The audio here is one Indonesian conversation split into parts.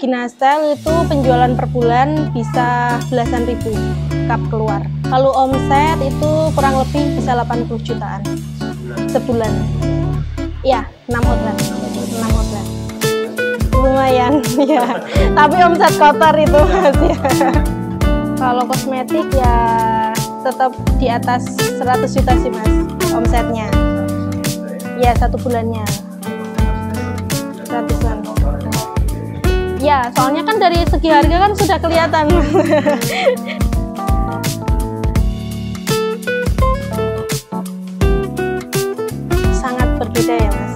Ginastel itu penjualan per bulan bisa belasan ribu cup keluar. Kalau omset itu kurang lebih bisa 80 jutaan sebulan. Iya, 6 outlet. 6 outlet. Lumayan, ya. Tapi omset kotor itu Mas ya. Kalau kosmetik ya tetap di atas 100 juta sih Mas omsetnya. Ya, satu bulannya. 100-an. Ya, soalnya kan dari segi harga kan sudah kelihatan. Sangat berbeda ya Mas.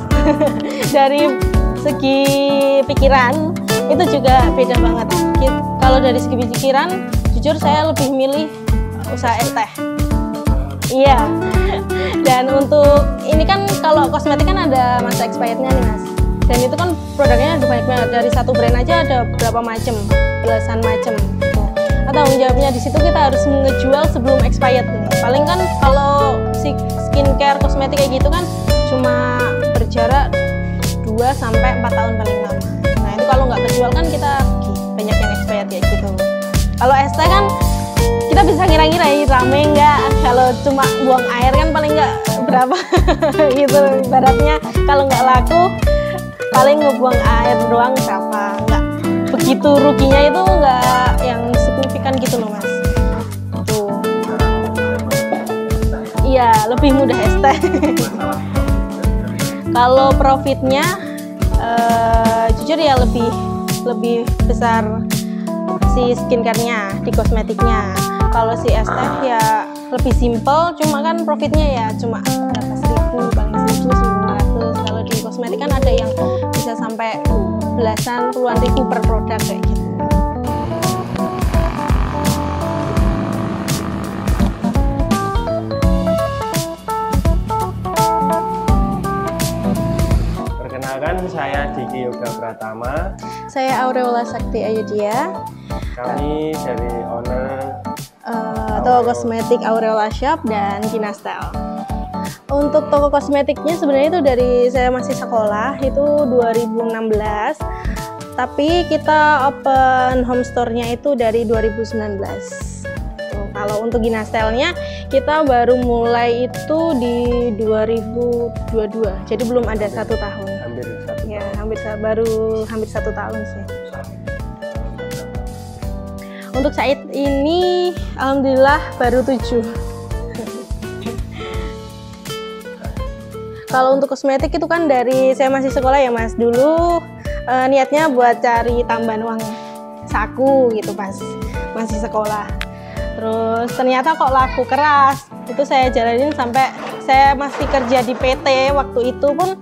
Dari segi pikiran itu juga beda banget. Kalau dari segi pikiran, jujur saya lebih milih usaha es teh. Iya. Dan untuk ini kan kalau kosmetik kan ada masa expirednya nih Mas. Dan itu kan produknya ada banyak banget, dari satu brand aja ada beberapa macam, belasan macam. Nah, tanggung jawabnya di situ kita harus ngejual sebelum expired. Paling kan kalau si skincare kosmetik kayak gitu kan cuma berjarak 2 sampai 4 tahun paling lama. Nah itu kalau nggak kejual kan kita banyak yang expired kayak gitu. Kalau es teh kan kita bisa ngira-ngira ini rame nggak, kalau cuma buang air kan paling nggak berapa gitu. Ibaratnya kalau nggak laku paling ngebuang air doang berapa, nggak begitu ruginya, itu nggak yang signifikan gitu loh Mas. Tuh. Iya, lebih mudah es teh. Kalau profitnya jujur ya lebih besar si skincare-nya di kosmetiknya. Kalau si es teh ya lebih simple, cuma kan profitnya ya cuma berapa seribu, paling 1.000, 1.500. Kalau di kosmetik kan ada yang bisa sampai belasan puluhan ribu per produk kayak gitu. Perkenalkan, saya Diki Yoga Pratama. Saya Aureola Sakti Ayudhya. Kami dari owner toko kosmetik Aureola Shop dan Ginastel. Untuk toko kosmetiknya sebenarnya itu dari saya masih sekolah, itu 2016. Tapi kita open home store-nya itu dari 2019. Kalau untuk Ginastelnya kita baru mulai itu di 2022. Jadi belum ada 1 tahun. Hampir 1 ya, hampir 1 tahun sih. Untuk saat ini alhamdulillah baru 7. Kalau untuk kosmetik itu kan dari saya masih sekolah ya Mas. Dulu niatnya buat cari tambahan uang saku gitu pas masih sekolah. Terus ternyata kok laku keras. Itu saya jalanin sampai saya masih kerja di PT waktu itu pun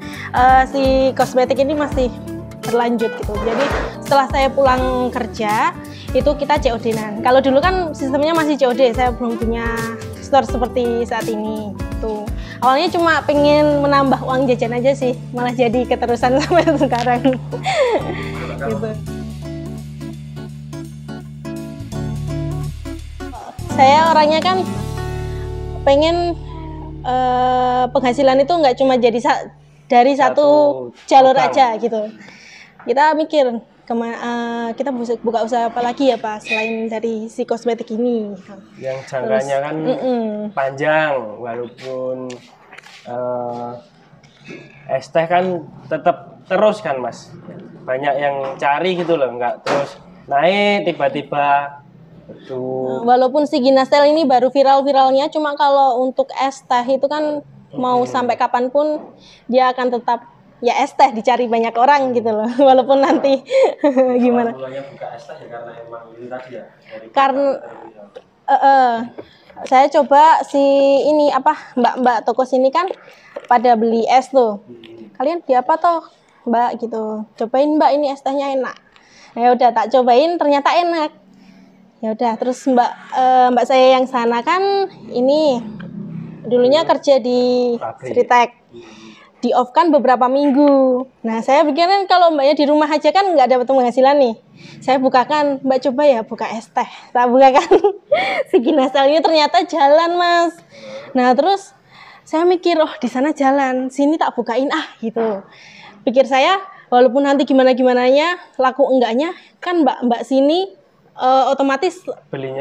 si kosmetik ini masih berlanjut gitu. Jadi setelah saya pulang kerja itu kita COD-an. Kalau dulu kan sistemnya masih COD, saya belum punya store seperti saat ini. Tuh. Awalnya cuma pengen menambah uang jajan aja sih, malah jadi keterusan sampai sekarang. Gitu. Saya orangnya kan pengen penghasilan itu nggak cuma jadi dari satu jalur aja gitu. Kita mikir kita buka usaha apa lagi ya Pak selain dari si kosmetik ini. Yang jangkanya kan panjang, walaupun es teh kan tetap terus kan Mas. Banyak yang cari gitu loh, nggak terus naik tiba-tiba. Walaupun si Ginastel ini baru viral-viralnya, cuma kalau untuk es teh itu kan mau sampai kapanpun dia akan tetap ya es teh dicari banyak orang gitu loh, walaupun nanti gimana. Mulanya buka es teh ya karena emang ini tadi ya. Karena saya coba si ini apa mbak-mbak toko sini kan pada beli es tuh. Kalian beli apa toh Mbak gitu? Cobain Mbak, ini es tehnya enak. Ya udah tak cobain, ternyata enak. Ya udah terus mbak saya yang sana kan ini dulunya kerja di Sritek. Di off kan beberapa minggu. Nah saya pikirin kalau mbaknya di rumah aja kan nggak dapat penghasilan nih. Saya bukakan, Mbak coba ya buka es teh. Saya bukakan si Ginastelnya, ternyata jalan Mas. Nah terus saya mikir, oh di sana jalan, sini tak bukain ah gitu. Pikir saya walaupun nanti gimana-gimananya, laku enggaknya, kan mbak sini otomatis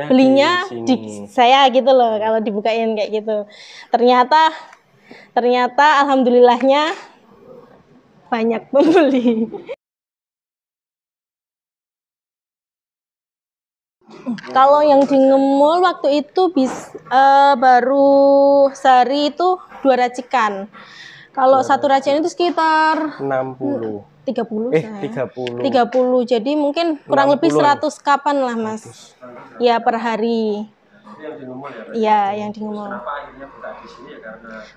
belinya di saya gitu loh, kalau dibukain kayak gitu. Ternyata alhamdulillahnya banyak pembeli. Kalau yang di ngemul waktu itu baru sehari itu 2 racikan. Kalau satu racikan itu sekitar 30. 30. Jadi mungkin kurang lebih 100 kapan lah, Mas. Ya, per hari. Iya, yang di ngemul. Kenapa akhirnya buka di sini ya?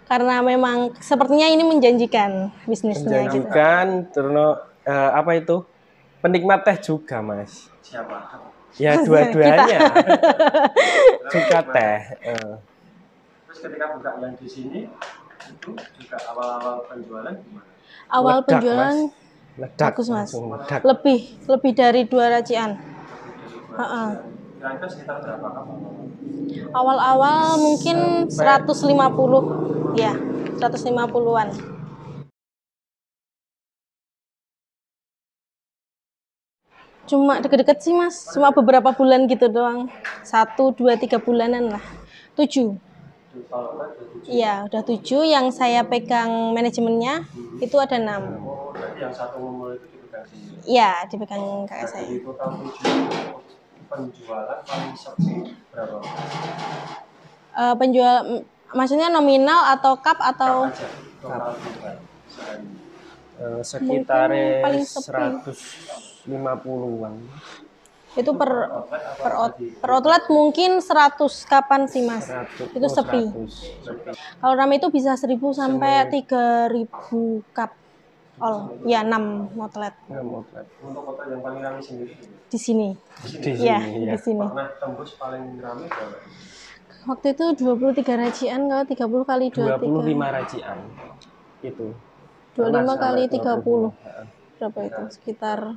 Karena memang sepertinya ini menjanjikan bisnisnya. Menjanjikan, terus apa itu? Penikmat teh juga, Mas. Siapa? Ya dua-duanya. Suka teh. Terus ketika buka yang di sini itu juga awal-awal penjualan gimana? Awal penjualan bagus, Mas. Lebih dari 2 racian. Kira-kira sekitar berapa kapan? Awal-awal mungkin 150, ya, 150-an. Cuma deket-deket sih, Mas. Cuma beberapa bulan gitu doang. 1, 2, 3 bulanan lah. 7. Iya, udah 7. Yang saya pegang manajemennya itu ada 6. Yang satu ngemul itu dipegang sendiri? Iya, dipegang kakak saya. Jadi total 7 penjualan paling sepi berapa? Maksudnya nominal atau cup atau? Total sekitar 150-an. Itu per outlet mungkin 100 kapan sih, Mas? Itu sepi. Kalau ramai itu bisa 1000 sampai 3000 cup. Ya 6 outlet. Untuk outlet yang paling ramai sendiri? Di sini. Iya, di sini. Pernah tembus paling ramai berapa? Waktu itu 23 racian, kalau 30 kali 23. 25 racian. Itu. 25 kali 30. Berapa itu? Sekitar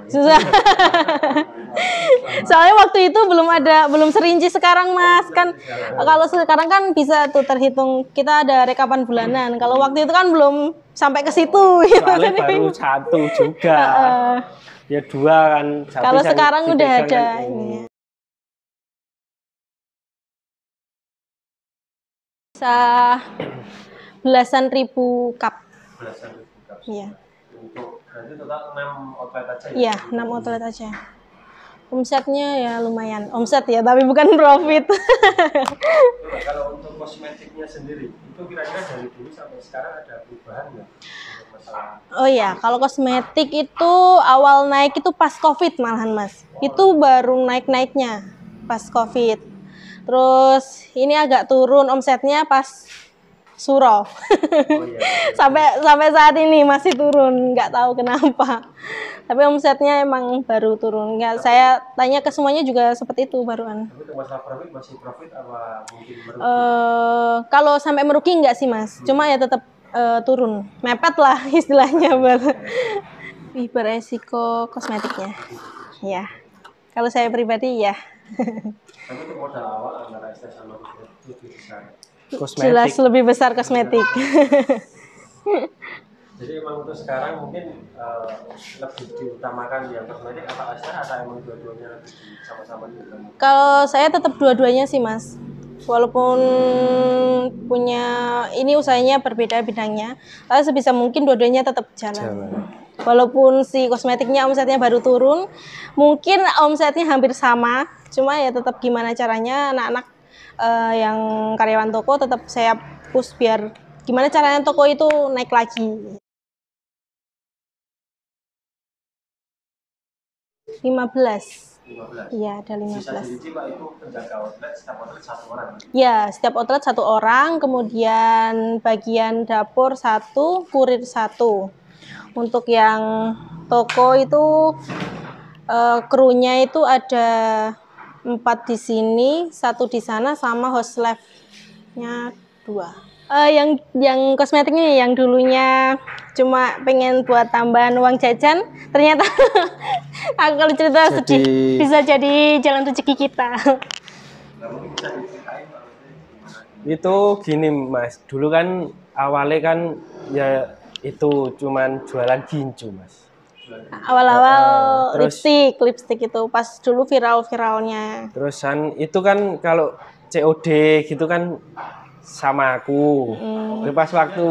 susah. Soalnya waktu itu belum serinci sekarang, Mas. Kan kalau sekarang kan bisa tuh terhitung, kita ada rekapan bulanan. Kalau waktu itu kan belum sampai ke situ gitu. Soalnya baru 1 juga. Ya 2 kan. Kalau sekarang udah ada ini. Bisa belasan ribu cup. Iya. Untuk berarti total 6 outlet aja ya? Iya, 6 outlet aja. Omsetnya ya lumayan. Omset ya, tapi bukan profit. Kalau untuk kosmetiknya sendiri, itu kira-kira dari dulu sampai sekarang ada perubahan nggak? Oh iya, kalau kosmetik itu awal naik itu pas COVID malahan, Mas. Itu baru naik-naiknya pas COVID. Terus ini agak turun omsetnya pas Suro. Sampai saat ini masih turun, nggak tahu kenapa. Tapi omsetnya emang baru turun. Nggak, saya tanya ke semuanya juga seperti itu baruan. Tapi untuk masalah profit masih profit apa mungkin merugi? Kalau sampai merugi nggak sih, Mas. Cuma ya tetap turun, mepet lah istilahnya beresiko kosmetiknya. Ya, kalau saya pribadi ya. Tapi untuk modal awal antara ST sama lebih besar. Kosmetik. Jelas lebih besar kosmetik. Jadi emang untuk sekarang mungkin lebih diutamakan yang kosmetik apa ST atau emang dua-duanya sama-sama diutamakan? Kalau saya tetap dua-duanya sih, Mas. Walaupun punya ini usahanya berbeda bidangnya, tapi sebisa mungkin dua-duanya tetap jalan. Walaupun si kosmetiknya omsetnya baru turun, mungkin omsetnya hampir sama, cuma ya tetap gimana caranya anak-anak yang karyawan toko tetap saya push biar gimana caranya toko itu naik lagi. 15. Iya, ada 15. Bisa dirinci, Pak, itu penjaga outlet, setiap outlet 1 orang? Ya, setiap outlet 1 orang, kemudian bagian dapur 1, kurir 1. Untuk yang toko itu krunya itu ada 4 di sini, 1 di sana, sama host lab-nya 2. Yang kosmetiknya yang dulunya cuma pengen buat tambahan uang jajan, ternyata aku kalau cerita sedih, bisa jadi jalan rezeki kita. Itu gini, Mas, dulu kan awalnya kan ya itu cuman jualan gincu Mas. Awal-awal Terus lipstick itu pas dulu viral-viralnya. terusan itu kan kalau COD gitu kan sama aku. Itu pas waktu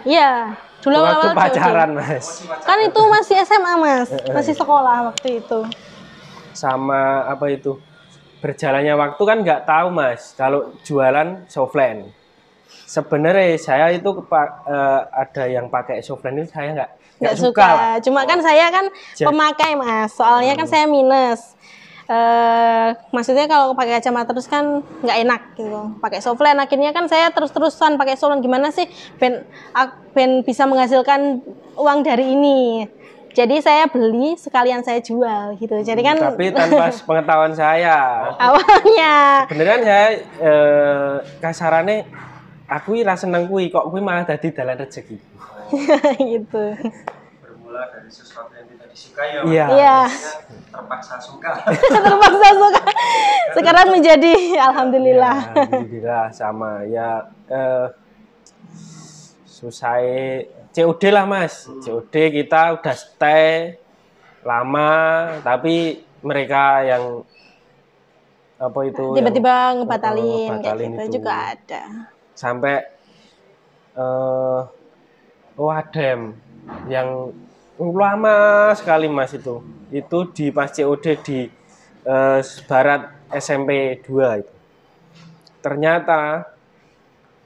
Iya, dulu waktu awal-awal pacaran COD. Mas. Kan itu masih SMA Mas, masih sekolah waktu itu. Sama apa itu? Berjalannya waktu kan nggak tahu Mas kalau jualan softline. Sebenarnya saya itu ada yang pakai softline itu saya nggak suka lah. Cuma kan saya kan pemakai Mas, soalnya kan saya minus. Maksudnya kalau pakai kacamata terus kan nggak enak gitu. Pakai softline akhirnya kan saya terus-terusan pakai softline, gimana sih ben bisa menghasilkan uang dari ini. Jadi saya beli sekalian saya jual gitu. Jadi kan tapi tanpa pengetahuan saya. Awalnya. Beneran saya kasarannya aku ira seneng kuwi kok kuwi malah dadi dalan rezeki. Gitu. Bermula dari sesuatu yang tidak disukai ya. Iya. Iya. Terpaksa suka. Terpaksa suka. Sekarang menjadi alhamdulillah. Ya, alhamdulillah sama ya susah COD lah Mas. COD kita udah stay lama tapi mereka yang apa itu Tiba-tiba ngebatalin kayak gitu itu. juga ada. Sampai Adem yang lama sekali Mas itu di pas COD di Barat SMP 2 itu. Ternyata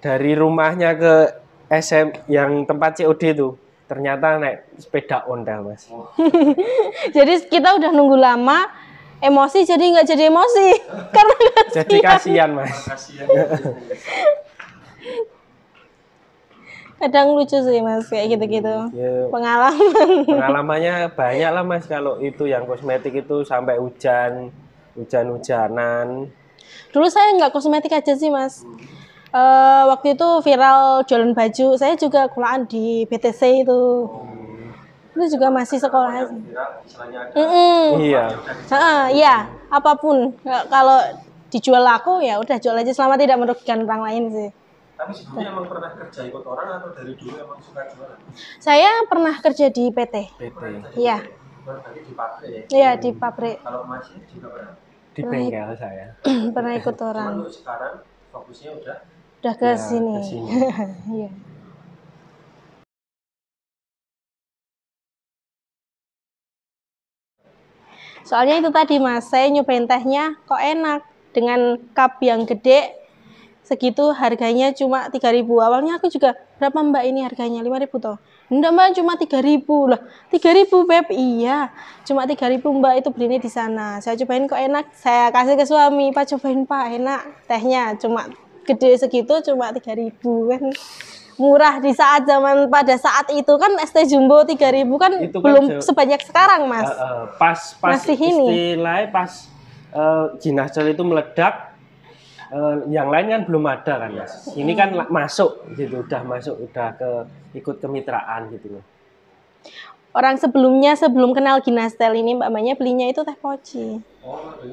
dari rumahnya ke SM yang tempat COD itu ternyata naik sepeda ontel Mas. Jadi kita udah nunggu lama, emosi jadi nggak jadi emosi karena Jadi kasihan Mas. kadang lucu sih Mas kayak gitu-gitu. Ya, pengalamannya banyak lah Mas kalau itu yang kosmetik itu sampai hujan-hujanan. Dulu saya nggak kosmetik aja sih Mas. Waktu itu viral jualan baju, saya juga kuliah di BTC itu. Itu juga masih sekolah. Iya. Iya, apapun. Kalau dijual aku ya udah jual aja selama tidak merugikan orang lain sih. Tapi sebelumnya emang pernah kerja ikut orang atau dari dulu emang suka jualan? Saya pernah kerja di PT. Iya. Berarti di pabrik ya? Iya, di pabrik. Kalau masih juga pernah? Di bengkel saya. Pernah ikut orang. Cuma untuk sekarang fokusnya udah ke Ya, sini. ke sini. Iya. Soalnya itu tadi Mas, saya nyobain tehnya kok enak dengan cup yang gede segitu harganya cuma 3.000. Awalnya aku juga berapa Mbak ini harganya 5.000 toh. Enggak Mbak cuma 3.000 lah. 3.000 Beb, iya. Cuma 3.000 Mbak itu belinya di sana. Saya cobain kok enak. Saya kasih ke suami, Pak cobain Pak enak. Tehnya cuma gede segitu cuma 3.000 kan. Murah di saat pada saat itu kan es teh jumbo 3.000 kan Itu kan belum sebanyak sekarang Mas. Pas Masih ini. istilahnya pas Jinacel itu meledak, yang lain kan belum ada kan Mas. Ini kan masuk gitu, udah ikut kemitraan gitu loh. Orang sebelum kenal Ginastel ini Mbak Manya belinya itu teh poci.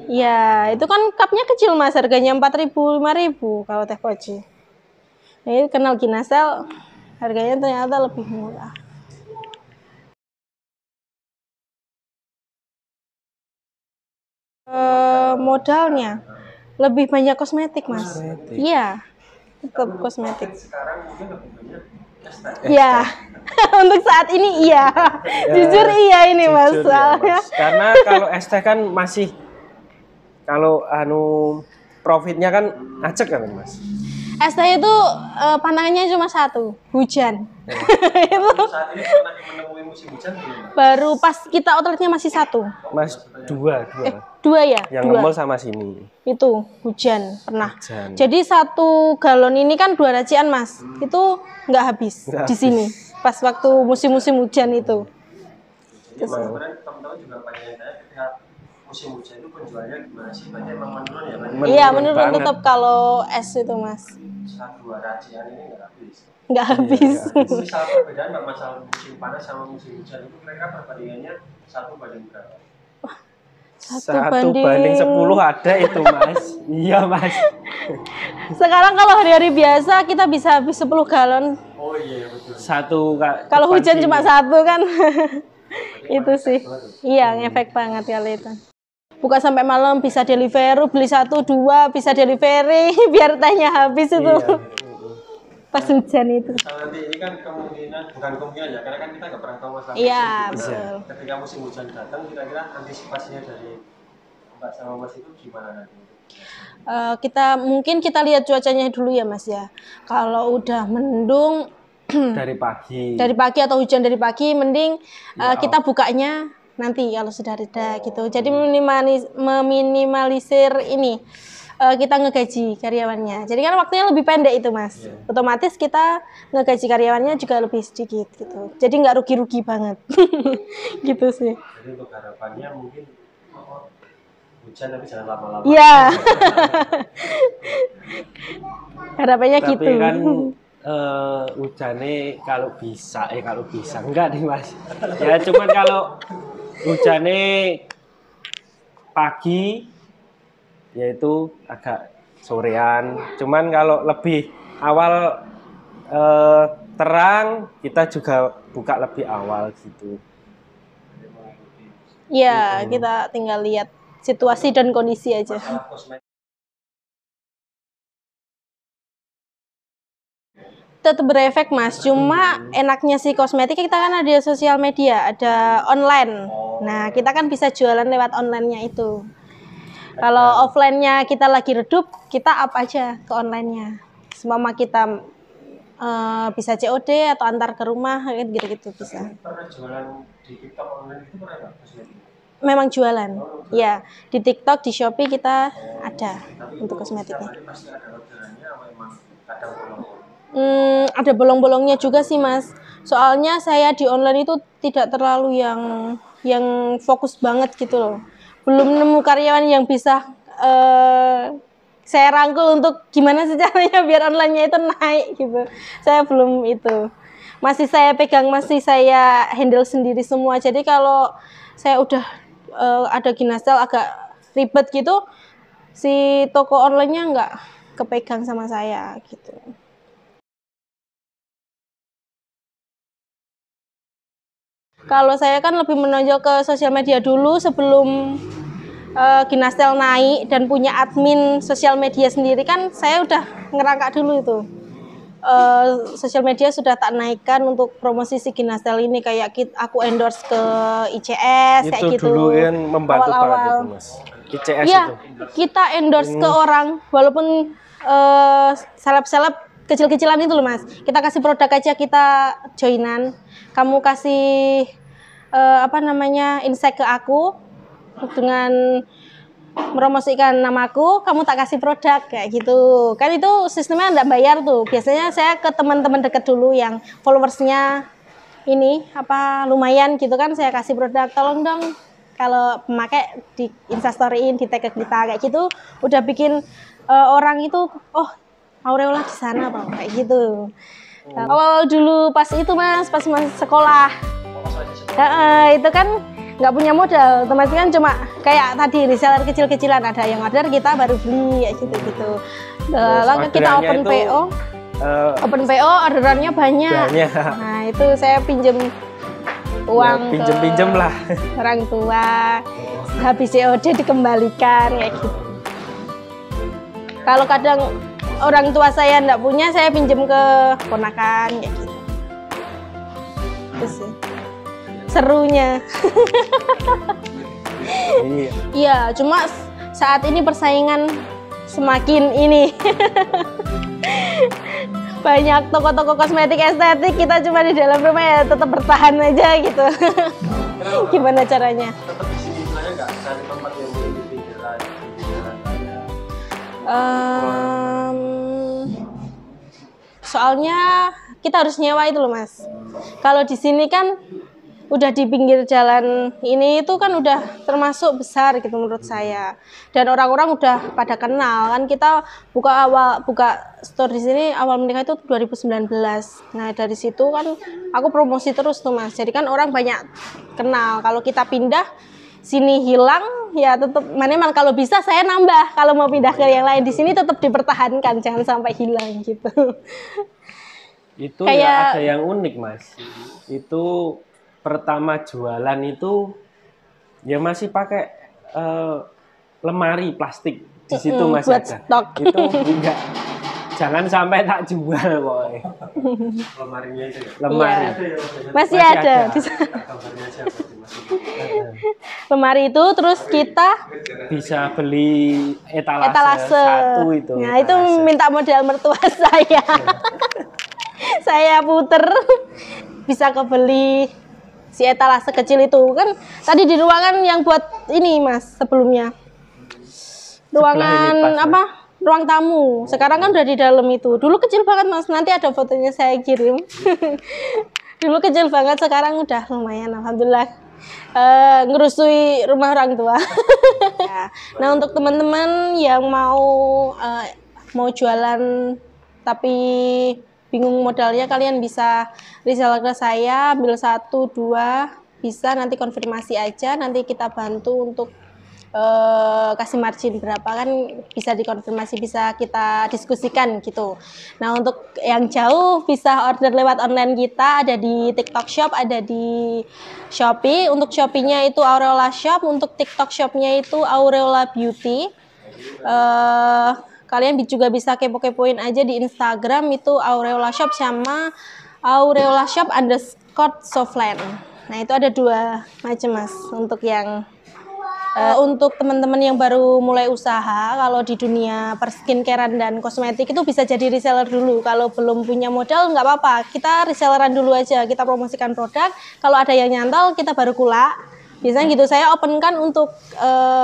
Iya, itu kan cupnya kecil Mas, harganya 4.000, 5.000 kalau teh poci. Ini kenal Ginastel, harganya ternyata lebih murah. Modalnya lebih banyak kosmetik Mas. Iya, tetap kosmetik. sekarang mungkin lebih banyak Iya, untuk saat ini iya. Jujur iya ini Mas. Jujur ya, Mas. Karena kalau ST kan masih kalau profitnya kan acek kan Mas. ST itu pantangannya cuma satu, hujan. Itu saat ini pernah menemui musim hujan belum? baru pas kita outletnya masih satu. Mas dua. Dua ya? Yang Dua. ngemol sama sini. Itu hujan pernah. Hujan. Jadi 1 galon ini kan 2 racian Mas. Itu nggak habis Nggak di sini. Pas waktu musim-musim hujan itu. Jadi sebenarnya teman-teman juga banyak yang tanya ketika musim hujan itu penjualnya gimana sih? Berarti emang menurun ya? Berarti Iya Menurun menurun banget. tetap kalau es itu Mas. 1-2 racian ini nggak habis. Nggak habis. Misal perbedaan Mbak, masalah musim panas sama musim hujan itu kira-kira perbandingannya 1 banding berapa? 1 banding 10 ada itu Mas. Iya Mas. Sekarang kalau hari-hari biasa kita bisa habis 10 galon. Oh iya betul. Kalau hujan cuma satu kan. Itu sih. Iya, ngefek banget kali itu. Buka sampai malam, bisa delivery, beli 1, 2, bisa delivery biar tehnya habis itu. Iya. Pas hujan itu. Nanti ini kan bukan kemungkinan ya, karena kan kita nggak pernah tahu masalah. Iya, betul. Ketika musim hujan datang, kira-kira antisipasinya dari Mbak sama Mas itu gimana nanti? Mungkin kita lihat cuacanya dulu ya Mas ya. Kalau udah mendung dari pagi atau hujan dari pagi, mending kita bukanya nanti kalau sudah reda gitu. Jadi meminimalisir ini kita ngegaji karyawannya. Jadi kan waktunya lebih pendek itu Mas. Otomatis kita ngegaji karyawannya juga lebih sedikit gitu. Jadi nggak rugi-rugi banget. Gitu sih. Jadi untuk harapannya mungkin hujan tapi jangan lama-lama. Iya. Harapannya tapi gitu. Tapi kan hujannya kalau bisa enggak nih Mas. Ya cuman kalau hujannya pagi yaitu agak sorean. Cuman kalau lebih awal terang kita juga buka lebih awal gitu. Iya, kita tinggal lihat situasi dan kondisi aja. Tetap berefek Mas, cuma enaknya si kosmetik kita kan ada sosial media, ada online. Nah kita kan bisa jualan lewat online-nya itu. Kalau offline-nya kita lagi redup, kita up aja ke online-nya. Semama kita bisa COD atau antar ke rumah, gitu-gitu bisa. Pernah jualan di TikTok online itu pernah nggak? Memang jualan, ya di TikTok, di Shopee kita ada untuk kosmetiknya. Pasti ada orderannya apa emang kadang bolong? Ada bolong-bolongnya juga sih Mas. Soalnya saya di online itu tidak terlalu yang fokus banget gitu loh. Belum nemu karyawan yang bisa saya rangkul untuk gimana sih caranya biar online-nya itu naik gitu. Saya belum itu. Masih saya pegang, masih saya handle sendiri semua. Jadi kalau saya udah ada Ginastel agak ribet gitu, si toko online-nya nggak kepegang sama saya gitu. Kalau saya kan lebih menonjol ke sosial media dulu sebelum Ginastel naik dan punya admin sosial media sendiri kan saya udah ngerangkak dulu itu. Sosial media sudah tak naikkan untuk promosi si Ginastel ini, kayak aku endorse ke ICS itu kayak gitu. Itu dulu yang membantu banget itu Mas. ICS ya, itu. Kita endorse ke orang walaupun seleb-seleb kecil-kecilan itu loh Mas. Kita kasih produk aja, kita joinan. Kamu kasih insight ke aku dengan meromosikan namaku, kamu tak kasih produk kayak gitu. Kan itu sistemnya enggak bayar tuh. Biasanya saya ke teman-teman dekat dulu yang followersnya ini lumayan gitu kan, saya kasih produk, tolong dong kalau pemakai di instastoryin, di tag ke kita kayak gitu. Udah bikin orang itu Aureola di sana Bang kayak gitu. Awal dulu pas itu Mas, pas masih sekolah. Itu kan nggak punya modal, otomatis kan cuma kayak tadi reseller kecil-kecilan, ada yang order kita baru beli ya gitu-gitu. Lalu kita open PO, orderannya banyak. Nah itu saya pinjem uang pinjem lah orang tua, habis COD dikembalikan kayak gitu. Kalau kadang orang tua saya nggak punya, saya pinjem ke ponakan kayak gitu. Itu sih serunya. Iya, cuma saat ini persaingan semakin ini. Banyak toko-toko kosmetik estetik, kita cuma di dalam rumah ya tetap bertahan aja gitu. Gimana caranya? Tetap di sini sebenarnya nggak cari tempat yang di pinggiran. Soalnya kita harus nyewa itu loh Mas. Kalau di sini kan udah di pinggir jalan ini itu kan udah termasuk besar gitu menurut saya, dan orang-orang udah pada kenal kan. Kita buka store di sini awal menikah itu 2019. Nah dari situ kan aku promosi terus tuh Mas, jadi kan orang banyak kenal. Kalau kita pindah sini hilang, ya tetap mana kalau bisa saya nambah, kalau mau pindah ke yang lain di sini tetap dipertahankan, jangan sampai hilang gitu. Itu ya ada yang unik Mas. Itu pertama jualan itu ya masih pakai lemari plastik di situ Mas buat ada. Stok. Itu enggak, jangan sampai tak jual boy. Lemarinya itu ya? Lemari. Iya. Masih ada. Gambarnya siapa sih Mas? Lemari itu terus kita Bisa beli etalase etalase. satu itu. Nah, itu etalase. minta modal mertua saya. Saya puter bisa kebeli si etalase kecil itu kan tadi di ruangan yang buat ini Mas sebelumnya. Ruangan ini pas, apa? Ruang tamu. Sekarang kan udah di dalam itu. Dulu kecil banget Mas. Nanti ada fotonya saya kirim. Dulu kecil banget, sekarang udah lumayan alhamdulillah. Ngerusui rumah orang tua. Nah, untuk teman-teman yang mau jualan tapi bingung modalnya, kalian bisa reseller ke saya, ambil 1, 2, bisa nanti konfirmasi aja, nanti kita bantu untuk kasih margin berapa, kan bisa dikonfirmasi, bisa kita diskusikan gitu. Nah, untuk yang jauh bisa order lewat online kita, ada di TikTok Shop, ada di Shopee. Untuk Shopee-nya itu Aureola Shop, untuk TikTok Shop-nya itu Aureola Beauty. Kalian juga bisa kepo-kepoin aja di Instagram, itu Aureola Shop sama Aureola Shop _Softland. Nah, itu ada 2 macam Mas. Untuk yang untuk teman-teman yang baru mulai usaha, kalau di dunia perskincarean dan kosmetik itu bisa jadi reseller dulu. Kalau belum punya modal nggak apa-apa, kita reselleran dulu aja, kita promosikan produk. Kalau ada yang nyantol, kita baru kulak. Biasanya gitu, saya open kan untuk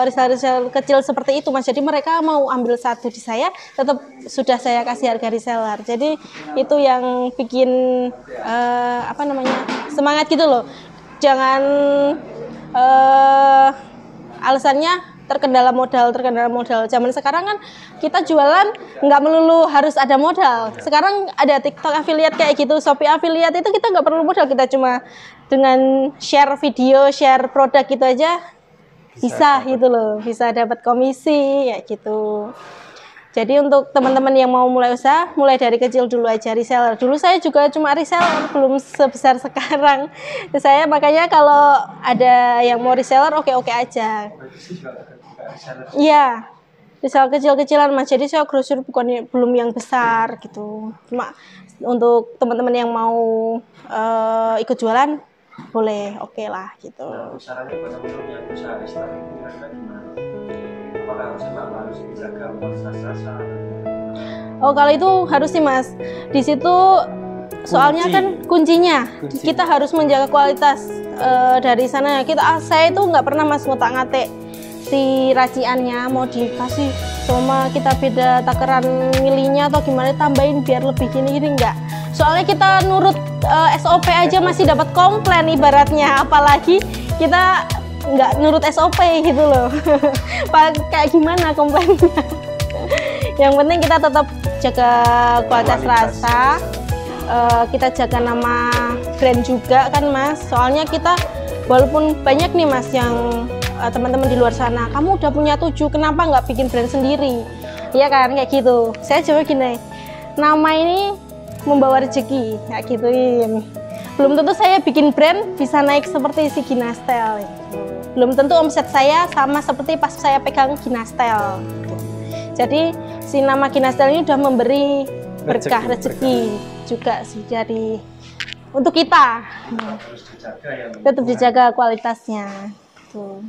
reseller kecil seperti itu Mas. Jadi mereka mau ambil 1 di saya, tetap sudah saya kasih harga reseller. Jadi itu yang bikin semangat gitu loh. Jangan alasannya terkendala modal. Zaman sekarang kan kita jualan nggak melulu harus ada modal. Sekarang ada TikTok affiliate kayak gitu, Shopee affiliate, itu kita nggak perlu modal, kita cuma dengan share video, share produk gitu aja bisa gitu loh, bisa dapat komisi ya gitu. Jadi untuk teman-teman yang mau mulai usaha, mulai dari kecil dulu aja, reseller. Dulu saya juga cuma reseller, belum sebesar sekarang. Saya makanya kalau ada yang mau reseller, oke-oke aja. Iya, reseller kecil-kecilan Mas. Jadi saya grosir belum yang besar gitu. Cuma untuk teman-teman yang mau ikut jualan, boleh, oke lah gitu. Nah, sarannya buat teman-teman yang usaha restoran itu kira-kira gimana? Apakah harus menjaga kualitas rasa? Oh, kalau itu harus sih Mas. Di situ soalnya kan kuncinya kita harus menjaga kualitas dari sana. Saya itu nggak pernah Mas ngotak-ngatik si raciannya, mau dikasih cuma kita beda takaran milinya atau gimana, tambahin biar lebih gini-gini, enggak. Soalnya kita nurut SOP aja masih dapat komplain ibaratnya, apalagi kita nggak nurut SOP gitu loh. Kayak gimana komplainnya. Yang penting kita tetap jaga kualitas rasa, kita jaga nama brand juga kan Mas. Soalnya kita walaupun banyak nih Mas yang teman-teman di luar sana, kamu udah punya 7, kenapa nggak bikin brand sendiri? Iya kan, kayak gitu. Saya jawab gini, nama ini membawa rezeki, kayak gituin. Belum tentu saya bikin brand bisa naik seperti si Ginastel. Belum tentu omset saya sama seperti pas saya pegang Ginastel. Jadi si nama Ginastel ini udah memberi berkah rezeki juga sih dari untuk kita. Tetap dijaga kualitasnya. Tuh.